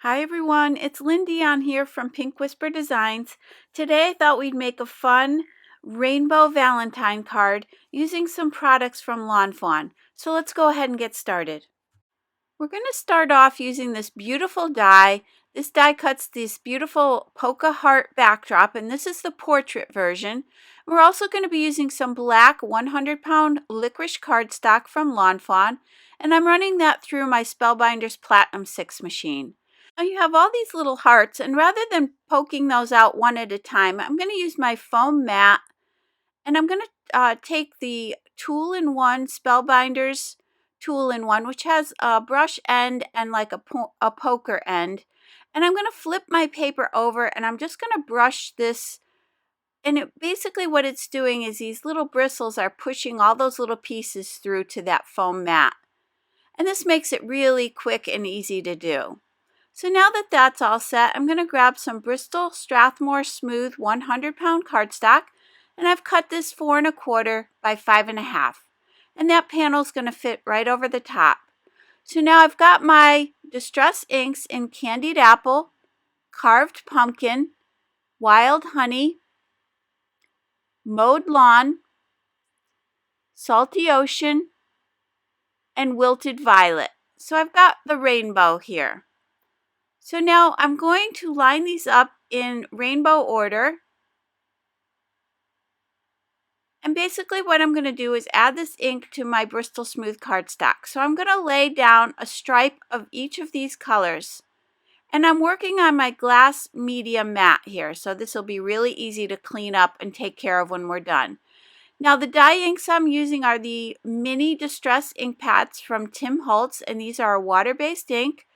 Hi everyone, it's Lindy on here from Pink Whisper Designs. Today I thought we'd make a fun rainbow Valentine card using some products from Lawn Fawn. So let's go ahead and get started. We're going to start off using this beautiful die. This die cuts this beautiful polka heart backdrop, and this is the portrait version. We're also going to be using some black 100-pound licorice cardstock from Lawn Fawn, and I'm running that through my Spellbinders Platinum 6 machine. Now you have all these little hearts, and rather than poking those out one at a time, I'm going to use my foam mat, and I'm going to take the Tool-in-One Spellbinders Tool-in-One, which has a brush end and like a poker end, and I'm going to flip my paper over, and I'm just going to brush this. And basically what it's doing is these little bristles are pushing all those little pieces through to that foam mat, and this makes it really quick and easy to do. So now that that's all set, I'm going to grab some Bristol Strathmore Smooth 100-pound cardstock, and I've cut this 4 1/4 by 5 1/2, and that panel is going to fit right over the top. So now I've got my Distress inks in Candied Apple, Carved Pumpkin, Wild Honey, Mowed Lawn, Salty Ocean, and Wilted Violet. So I've got the rainbow here. So now I'm going to line these up in rainbow order. And basically what I'm going to do is add this ink to my Bristol Smooth cardstock. So I'm going to lay down a stripe of each of these colors. And I'm working on my glass medium mat here, so this will be really easy to clean up and take care of when we're done. Now the dye inks I'm using are the mini Distress ink pads from Tim Holtz, and these are a water-based ink.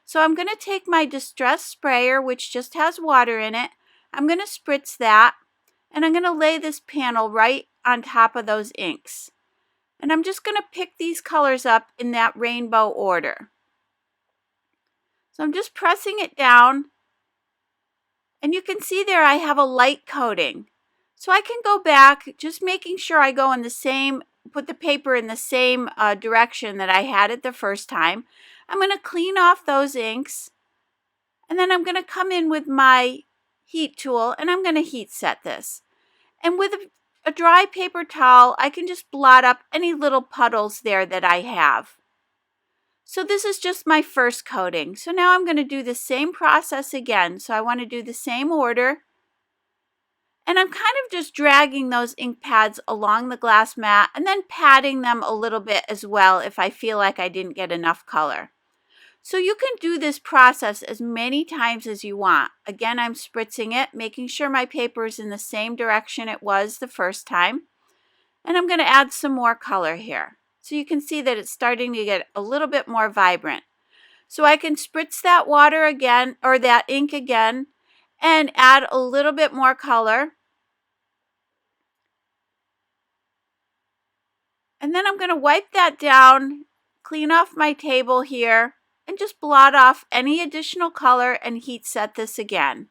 So I'm going to take my Distress sprayer, which just has water in it. I'm going to spritz that, and I'm going to lay this panel right on top of those inks. And I'm just going to pick these colors up in that rainbow order. So I'm just pressing it down, and you can see there I have a light coating. So I can go back, just making sure I go in the same, put the paper in the same direction that I had it the first time. I'm going to clean off those inks, and then I'm going to come in with my heat tool, and I'm going to heat set this. And with a dry paper towel, I can just blot up any little puddles there that I have. So this is just my first coating. So now I'm going to do the same process again. So I want to do the same order. And I'm kind of just dragging those ink pads along the glass mat and then patting them a little bit as well if I feel like I didn't get enough color. So you can do this process as many times as you want. Again, I'm spritzing it, making sure my paper is in the same direction it was the first time. And I'm going to add some more color here. So you can see that it's starting to get a little bit more vibrant. So I can spritz that water again, or that ink again, and add a little bit more color. And then I'm going to wipe that down, clean off my table here, and just blot off any additional color and heat set this again.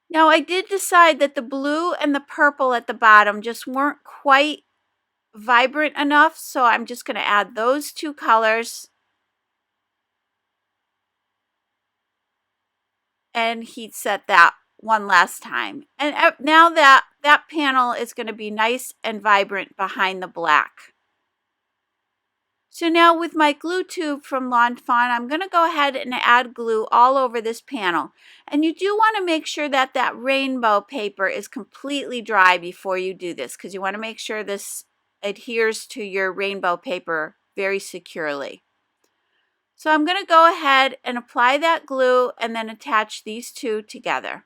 Now I did decide that the blue and the purple at the bottom just weren't quite vibrant enough, so I'm just going to add those two colors and heat set that one last time. And now that panel is going to be nice and vibrant behind the black. So now with my glue tube from Lawn Fawn, I'm going to go ahead and add glue all over this panel. And you do want to make sure that that rainbow paper is completely dry before you do this, because you want to make sure this adheres to your rainbow paper very securely. So I'm going to go ahead and apply that glue and then attach these two together.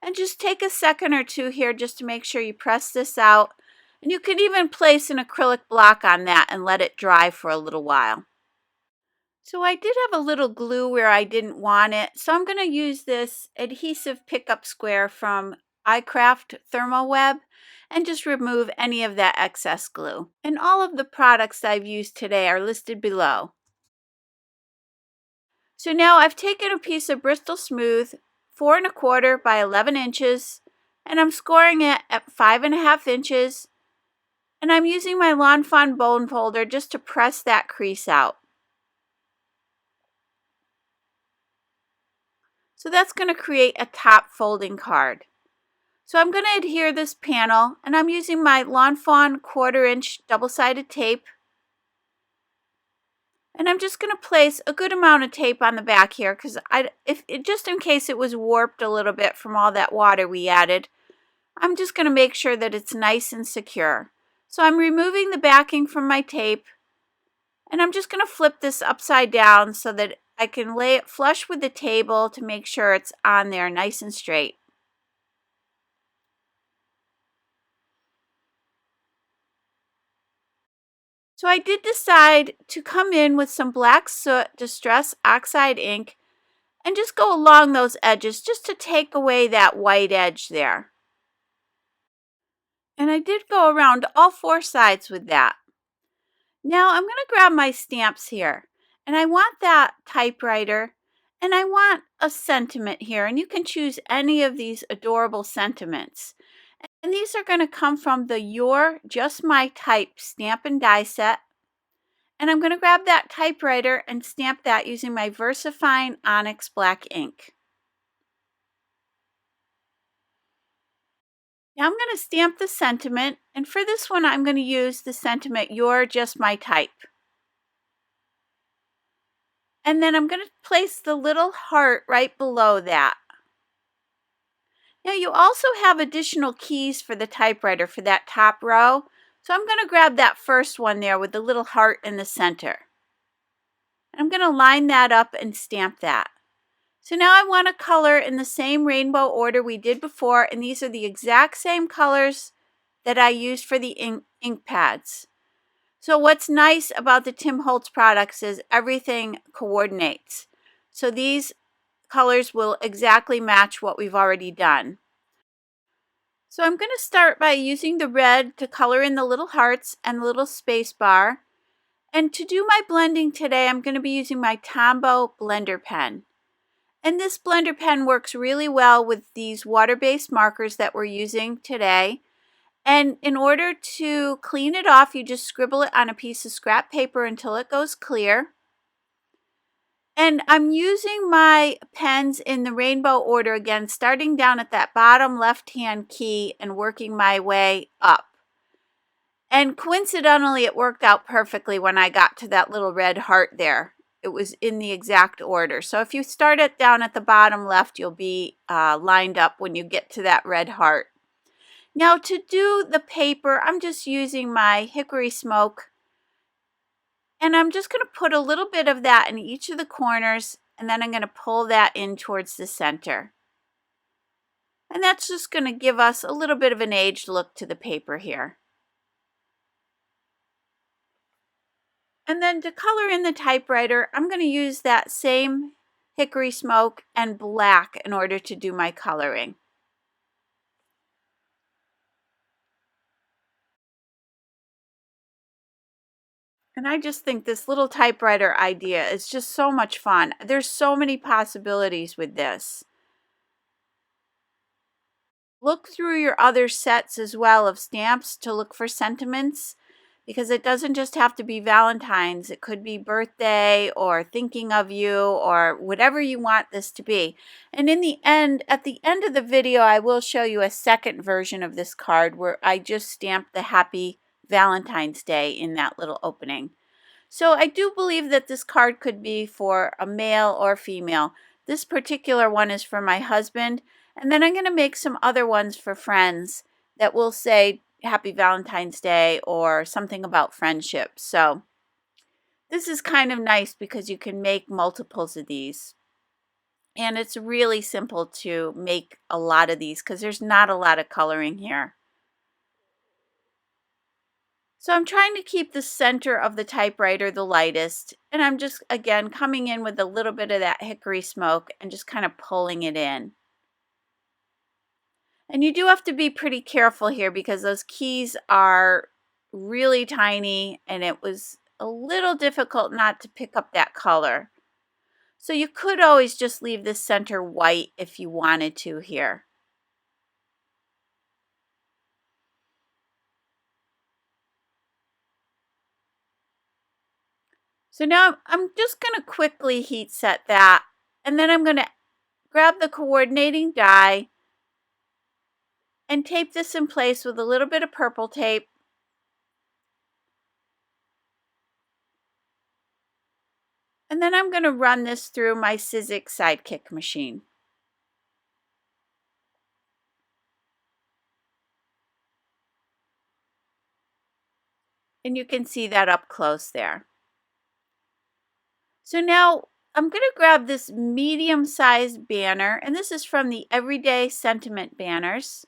And just take a second or two here just to make sure you press this out. And you can even place an acrylic block on that and let it dry for a little while. So I did have a little glue where I didn't want it. So I'm going to use this adhesive pickup square from iCraft Thermoweb and just remove any of that excess glue. And all of the products I've used today are listed below. So now I've taken a piece of Bristol Smooth 4 1/4 by 11 inches, and I'm scoring it at 5 1/2 inches. And I'm using my Lawn Fawn bone folder just to press that crease out. So that's going to create a top folding card. So I'm going to adhere this panel, and I'm using my Lawn Fawn 1/4" double-sided tape. And I'm just going to place a good amount of tape on the back here because just in case it was warped a little bit from all that water we added, I'm just going to make sure that it's nice and secure. So I'm removing the backing from my tape, and I'm just going to flip this upside down so that I can lay it flush with the table to make sure it's on there nice and straight. So I did decide to come in with some black soot distress oxide ink and just go along those edges just to take away that white edge there. And I did go around all 4 sides with that. Now I'm going to grab my stamps here, and I want that typewriter, and I want a sentiment here, and you can choose any of these adorable sentiments. And these are going to come from the Your Just My Type stamp and die set. And I'm going to grab that typewriter and stamp that using my VersaFine Onyx black ink. Now I'm going to stamp the sentiment, and for this one I'm going to use the sentiment You're Just My Type. And then I'm going to place the little heart right below that. Now you also have additional keys for the typewriter for that top row. So I'm going to grab that first one there with the little heart in the center. And I'm going to line that up and stamp that. So now I want to color in the same rainbow order we did before, and these are the exact same colors that I used for the ink pads. So what's nice about the Tim Holtz products is everything coordinates. So these colors will exactly match what we've already done. So I'm going to start by using the red to color in the little hearts and the little space bar. And to do my blending today, I'm going to be using my Tombow blender pen. And this blender pen works really well with these water-based markers that we're using today. And in order to clean it off, you just scribble it on a piece of scrap paper until it goes clear. And I'm using my pens in the rainbow order again, starting down at that bottom left-hand key and working my way up. And coincidentally, it worked out perfectly when I got to that little red heart there. It was in the exact order. So if you start it down at the bottom left, you'll be lined up when you get to that red heart. Now to do the paper, I'm just using my hickory smoke, and I'm just going to put a little bit of that in each of the corners, and then I'm going to pull that in towards the center. And that's just going to give us a little bit of an aged look to the paper here. And then to color in the typewriter, I'm going to use that same hickory smoke and black in order to do my coloring. And I just think this little typewriter idea is just so much fun. There's so many possibilities with this. Look through your other sets as well of stamps to look for sentiments, because it doesn't just have to be Valentine's. It could be birthday or thinking of you or whatever you want this to be. And in the end, at the end of the video, I will show you a second version of this card where I just stamped the Happy Valentine's Day in that little opening. So I do believe that this card could be for a male or female. This particular one is for my husband, and then I'm going to make some other ones for friends that will say Happy Valentine's Day or something about friendship. So this is kind of nice because you can make multiples of these. And it's really simple to make a lot of these because there's not a lot of coloring here. So I'm trying to keep the center of the typewriter the lightest, and I'm just, again, coming in with a little bit of that hickory smoke and just kind of pulling it in. And you do have to be pretty careful here because those keys are really tiny, and it was a little difficult not to pick up that color. So you could always just leave the center white if you wanted to here. So now I'm just going to quickly heat set that, and then I'm going to grab the coordinating die and tape this in place with a little bit of purple tape. And then I'm going to run this through my Sizzix Sidekick machine. And you can see that up close there. So now I'm going to grab this medium-sized banner, and this is from the Everyday Sentiment banners.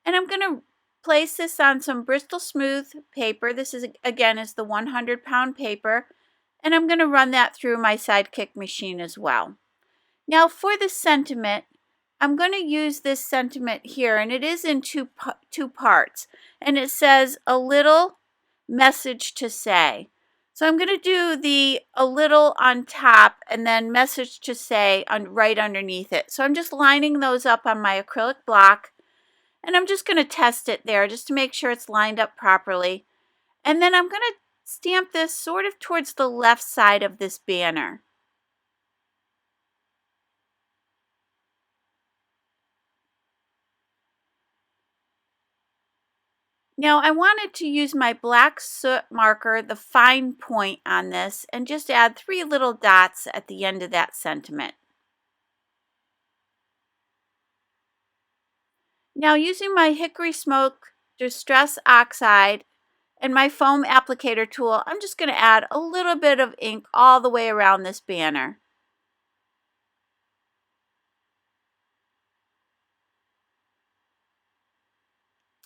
And I'm going to place this on some Bristol Smooth paper. This is, again, is the 100-pound paper. And I'm going to run that through my Sidekick machine as well. Now for the sentiment, I'm going to use this sentiment here, and it is in two parts. And it says, a little message to say. So I'm going to do the a little on top and then message to say right underneath it. So I'm just lining those up on my acrylic block, and I'm just going to test it there just to make sure it's lined up properly. And then I'm going to stamp this sort of towards the left side of this banner. Now I wanted to use my black soot marker, the fine point on this, and just add 3 little dots at the end of that sentiment. Now using my Hickory Smoke Distress Oxide and my foam applicator tool, I'm just going to add a little bit of ink all the way around this banner.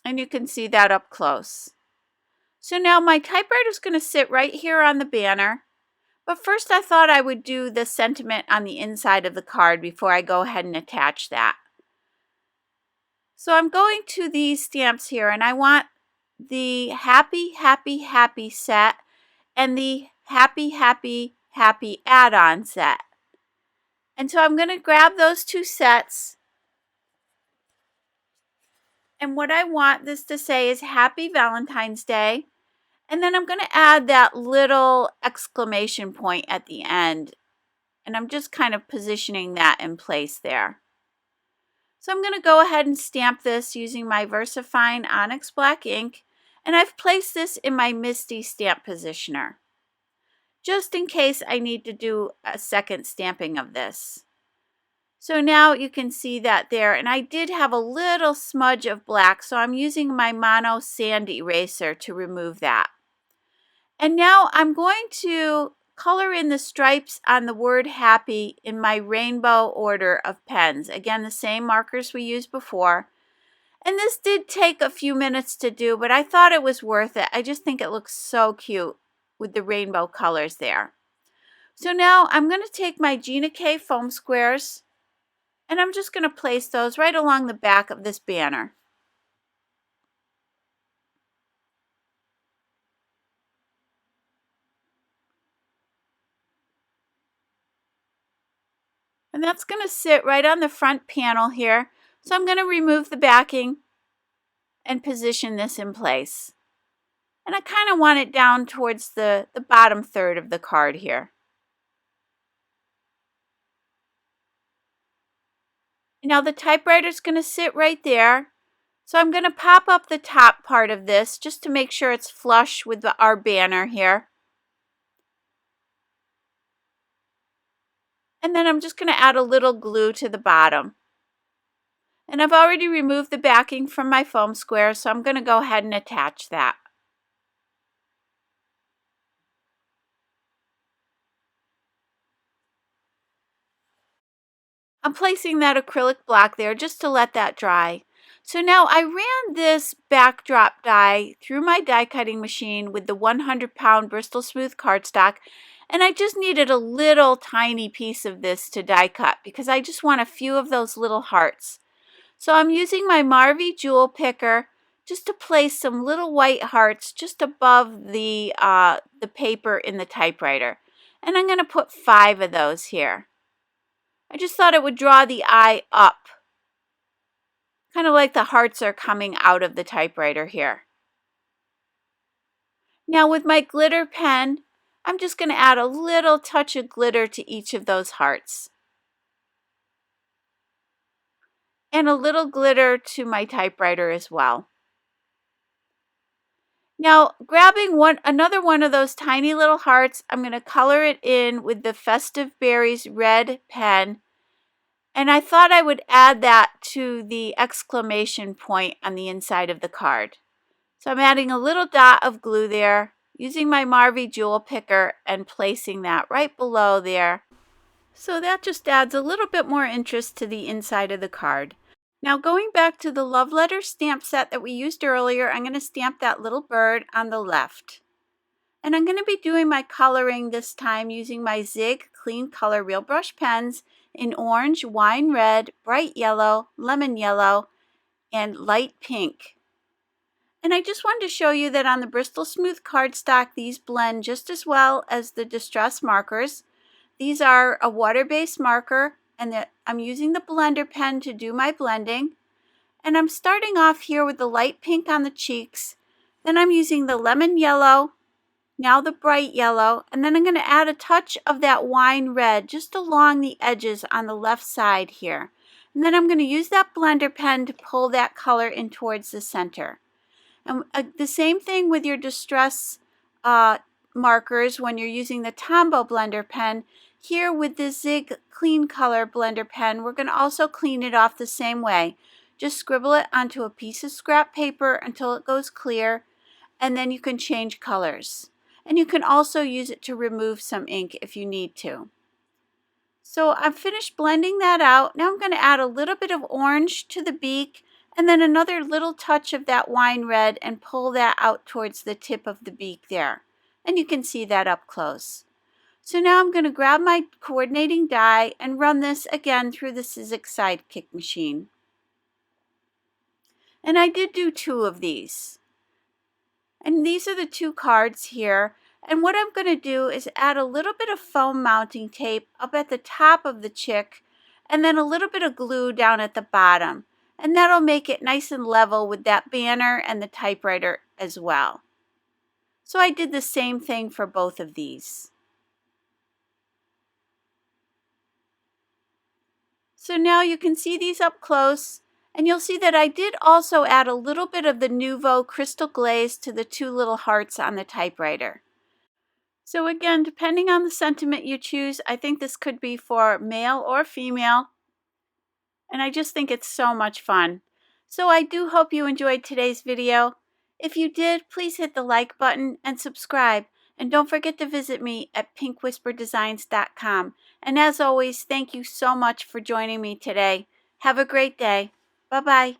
And you can see that up close. So now my typewriter is going to sit right here on the banner. But first I thought I would do the sentiment on the inside of the card before I go ahead and attach that. So I'm going to these stamps here, and I want the Happy, Happy, Happy set and the Happy, Happy, Happy add-on set. And so I'm going to grab those 2 sets. And what I want this to say is Happy Valentine's Day. And then I'm going to add that little exclamation point at the end. And I'm just kind of positioning that in place there. So I'm going to go ahead and stamp this using my VersaFine Onyx Black ink. And I've placed this in my Misty stamp positioner, just in case I need to do a second stamping of this. So now you can see that there, and I did have a little smudge of black, so I'm using my Mono Sand Eraser to remove that. And now I'm going to color in the stripes on the word happy in my rainbow order of pens. Again, the same markers we used before. And this did take a few minutes to do, but I thought it was worth it. I just think it looks so cute with the rainbow colors there. So now I'm going to take my Gina K foam squares, and I'm just going to place those right along the back of this banner. And that's going to sit right on the front panel here. So I'm going to remove the backing and position this in place. And I kind of want it down towards the bottom third of the card here. Now the typewriter is going to sit right there. So I'm going to pop up the top part of this just to make sure it's flush with our banner here. And then I'm just going to add a little glue to the bottom. And I've already removed the backing from my foam square, so I'm going to go ahead and attach that. I'm placing that acrylic block there just to let that dry. So now I ran this backdrop die through my die cutting machine with the 100-pound Bristol Smooth cardstock, and I just needed a little tiny piece of this to die cut because I just want a few of those little hearts. So I'm using my Marvy Jewel Picker just to place some little white hearts just above the paper in the typewriter. And I'm going to put 5 of those here. I just thought it would draw the eye up, kind of like the hearts are coming out of the typewriter here. Now with my glitter pen, I'm just going to add a little touch of glitter to each of those hearts. and a little glitter to my typewriter as well. Now, grabbing another one of those tiny little hearts, I'm going to color it in with the Festive Berries red pen. And I thought I would add that to the exclamation point on the inside of the card. So I'm adding a little dot of glue there, using my Marvy jewel picker and placing that right below there. So that just adds a little bit more interest to the inside of the card. Now going back to the love letter stamp set that we used earlier, I'm going to stamp that little bird on the left. And I'm going to be doing my coloring this time using my Zig Clean Color Real Brush pens in orange, wine red, bright yellow, lemon yellow, and light pink. And I just wanted to show you that on the Bristol Smooth cardstock, these blend just as well as the Distress markers. These are a water-based marker, and I'm using the blender pen to do my blending. And I'm starting off here with the light pink on the cheeks. Then I'm using the lemon yellow, now the bright yellow, and then I'm going to add a touch of that wine red just along the edges on the left side here. And then I'm going to use that blender pen to pull that color in towards the center. And the same thing with your Distress markers when you're using the Tombow blender pen. Here with the Zig Clean Color blender pen, we're going to also clean it off the same way. Just scribble it onto a piece of scrap paper until it goes clear, and then you can change colors. And you can also use it to remove some ink if you need to. So I've finished blending that out. Now I'm going to add a little bit of orange to the beak, and then another little touch of that wine red and pull that out towards the tip of the beak there. And you can see that up close. So now I'm going to grab my coordinating die and run this again through the Sizzix Sidekick machine. And I did do 2 of these. And these are the 2 cards here. And what I'm going to do is add a little bit of foam mounting tape up at the top of the chick, and then a little bit of glue down at the bottom. And that'll make it nice and level with that banner and the typewriter as well. So I did the same thing for both of these. So now you can see these up close, and you'll see that I did also add a little bit of the Nouveau Crystal Glaze to the 2 little hearts on the typewriter. So again, depending on the sentiment you choose, I think this could be for male or female. And I just think it's so much fun. So I do hope you enjoyed today's video. If you did, please hit the like button and subscribe. And don't forget to visit me at pinkwhisperdesigns.com. And as always, thank you so much for joining me today. Have a great day. Bye-bye.